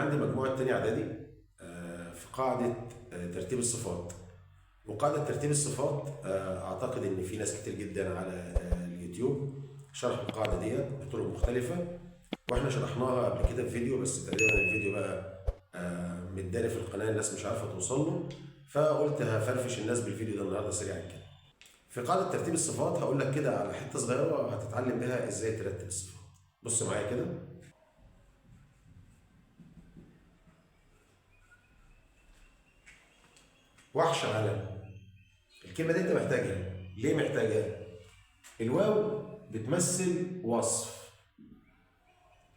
عندي مجموعة تانية إعدادي في قاعدة ترتيب الصفات. وقاعدة ترتيب الصفات أعتقد إن في ناس كتير جدا على اليوتيوب شرحوا القاعدة ديت بطرق مختلفة، وإحنا شرحناها قبل كده في فيديو، بس تقريبا الفيديو بقى متداري في القناة، الناس مش عارفة توصل له، فقلت هفرفش الناس بالفيديو ده النهارده سريعا كده. في قاعدة ترتيب الصفات هقول لك كده على حتة صغيرة هتتعلم بها إزاي ترتب الصفات. بص معايا كده. وحش علم، الكلمة دي أنت محتاجها. ليه محتاجها؟ الواو بتمثل وصف،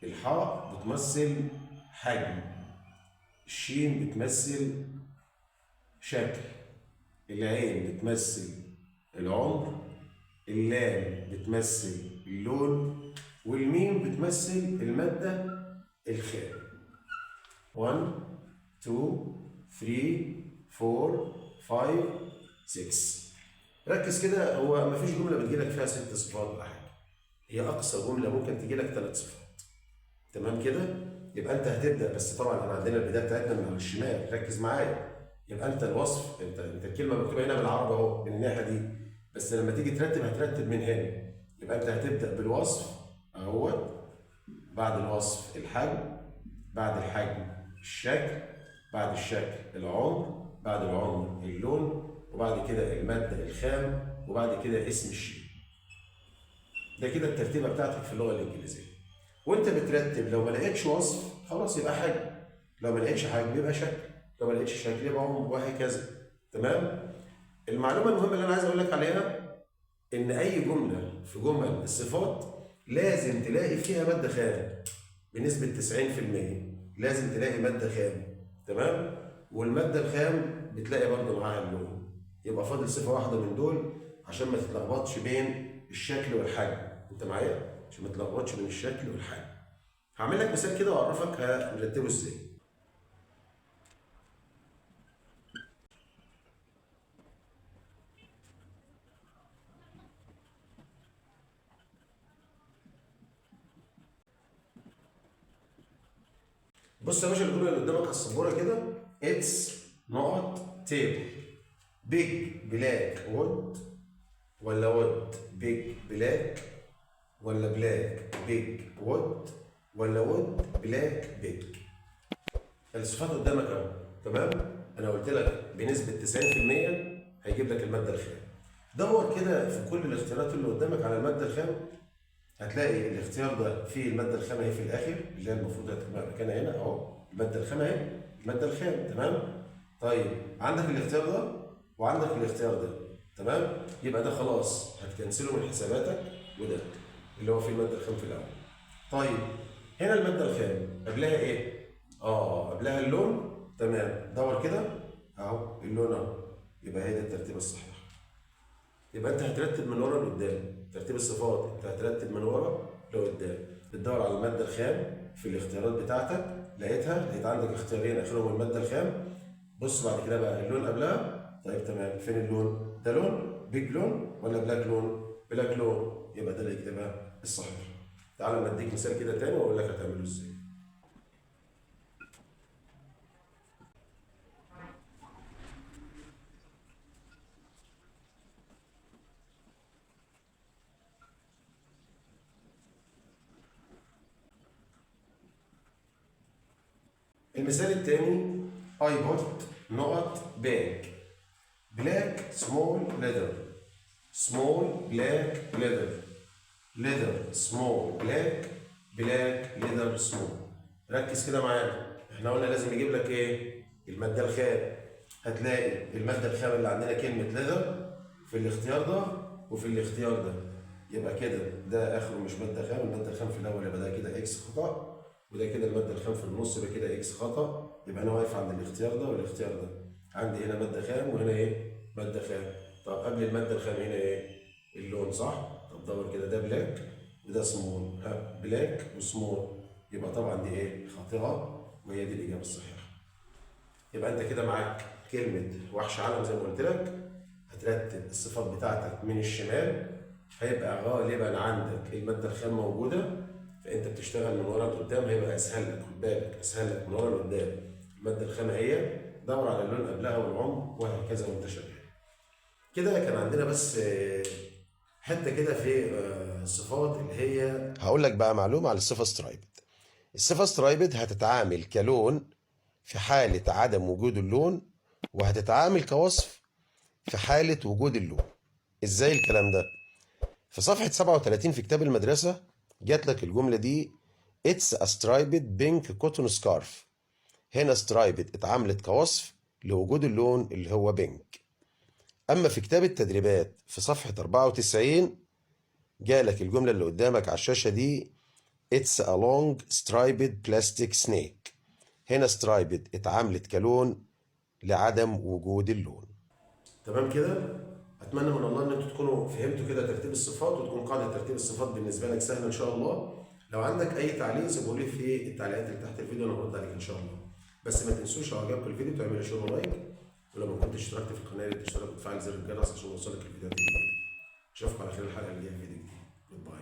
الحاء بتمثل حجم، الشين بتمثل شكل، العين بتمثل العمر، اللام بتمثل اللون، والميم بتمثل المادة الخام. 1 2 3 4 5 6. ركز كده، هو مفيش جملة بتجيلك فيها 6 صفات ولا حاجة، هي أقصى جملة ممكن تجيلك 3 صفات. تمام كده؟ يبقى أنت هتبدأ، بس طبعا احنا عندنا البداية بتاعتنا من على الشمال، ركز معايا. يبقى أنت الوصف، أنت الكلمة مكتوبة هنا بالعربي أهو من الناحية دي، بس لما تيجي ترتب هترتب من هنا. يبقى أنت هتبدأ بالوصف أهوت، بعد الوصف الحجم، بعد الحجم الشكل، بعد الشكل العمر، بعد العمر اللون، وبعد كده المادة الخام، وبعد كده اسم الشيء. ده كده الترتيبة بتاعتك في اللغة الإنجليزية. وأنت بترتب لو ما لقيتش وصف خلاص يبقى حجم، لو ما لقيتش حجم يبقى شكل، لو ما لقيتش شكل يبقى عمر، وهكذا. تمام؟ المعلومة المهمة اللي أنا عايز أقول لك عليها إن أي جملة في جمل الصفات لازم تلاقي فيها مادة خام بنسبة 90%، لازم تلاقي مادة خام. تمام؟ والمادة الخام بتلاقي برضه معاها اللون. يبقى فاضل صفة واحدة من دول عشان ما تتلخبطش بين الشكل والحجم. أنت معايا؟ عشان ما تتلخبطش بين الشكل والحجم. هعمل لك مثال كده وأعرفك هنرتبه إزاي. بص يا باشا، الجملة اللي قدامك على السبورة كده: It's not table big black wood، ولا wood big black، ولا black big wood، ولا wood black big. الصفات قدامك اهو. تمام؟ انا قلت لك بنسبة 90% هيجيب لك المادة الخام. دور كده في كل الاختيارات اللي قدامك على المادة الخام، هتلاقي الاختيار ده فيه المادة الخام اهي في الآخر، اللي هي المفروض هتبقى مكانها هنا أهو، المادة الخام اهي، المادة الخام. تمام؟ طيب عندك الاختيار ده وعندك الاختيار ده. تمام؟ يبقى ده خلاص هتكنسله من حساباتك، وده اللي هو فيه المادة الخام في الأول. طيب هنا المادة الخام قبلها إيه؟ قبلها اللون. تمام، دور كده أهو، اللون أهو، يبقى هي ده الترتيب الصحيح. يبقى انت هترتب من ورا لقدام. ترتيب الصفات انت هترتب من ورا لقدام، بتدور على الماده الخام في الاختيارات بتاعتك، لقيت عندك اختيارين اخرهم الماده الخام. بص بعد كده بقى اللون قبلها. طيب تمام، فين اللون؟ ده لون بيج لون ولا بلاك لون؟ بلاك لون، يبقى ده الاجابه الصحيح. تعال اما اديك مثال كده تاني واقول لك هتعمله ازاي. المثال الثاني: I bought نقط bag black small leather، small black leather، leather small black leather small. ركز كده معانا، احنا قلنا لازم يجيب لك ايه؟ المادة الخام. هتلاقي المادة الخام اللي عندنا كلمة leather في الاختيار ده وفي الاختيار ده. يبقى كده ده اخره مش مادة خام، المادة الخام في الاول، يبقى ده كده اكس خطأ، وده كده المادة الخام في النص، يبقى كده اكس خطأ. يبقى انا واقف عند الاختيار ده والاختيار ده. عندي هنا مادة خام وهنا ايه؟ مادة خام. طب قبل المادة الخام هنا ايه؟ اللون، صح؟ طب دور كده، ده بلاك وده سمول، بلاك وسمول، يبقى طبعا دي ايه؟ خاطئة، وهي دي الإجابة الصحيحة. يبقى أنت كده معاك كلمة وحش علم زي ما قلت لك. هترتب الصفات بتاعتك من الشمال، هيبقى غالبا عندك المادة الخام موجودة، فانت بتشتغل من ورا لقدام هيبقى اسهل لك، خد بالك اسهل لك من ورا لقدام. الماده الخام هي، دور على اللون قبلها والعمر وهكذا وانت شغال. كده كان عندنا بس حته كده في الصفات اللي هي، هقول لك بقى معلومه على الصفه سترايبد. الصفه سترايبد هتتعامل كلون في حاله عدم وجود اللون، وهتتعامل كوصف في حاله وجود اللون. ازاي الكلام ده؟ في صفحه 37 في كتاب المدرسه جات لك الجمله دي: It's a striped pink cotton scarf. هنا striped اتعاملت كوصف لوجود اللون اللي هو بينك. اما في كتاب التدريبات في صفحه 94 جالك الجمله اللي قدامك على الشاشه دي: It's a long striped plastic snake. هنا striped اتعاملت كلون لعدم وجود اللون. تمام كده؟ اتمنى من الله ان انتوا تكونوا فهمتوا كده ترتيب الصفات، وتكون قاعده ترتيب الصفات بالنسبه لك سهله ان شاء الله. لو عندك اي تعليق سيبه لي في التعليقات اللي تحت الفيديو، انا هرد عليك ان شاء الله. بس ما تنسوش لو عجبكم الفيديو تعملوا شير ولايك، ولو ما كنتش اشتركت في القناه تشترك وتفعل زر الجرس عشان يوصلك الفيديوهات الجديده. اشوفكم على خير الحلقه اللي جايه في فيديو جديد. جود باي.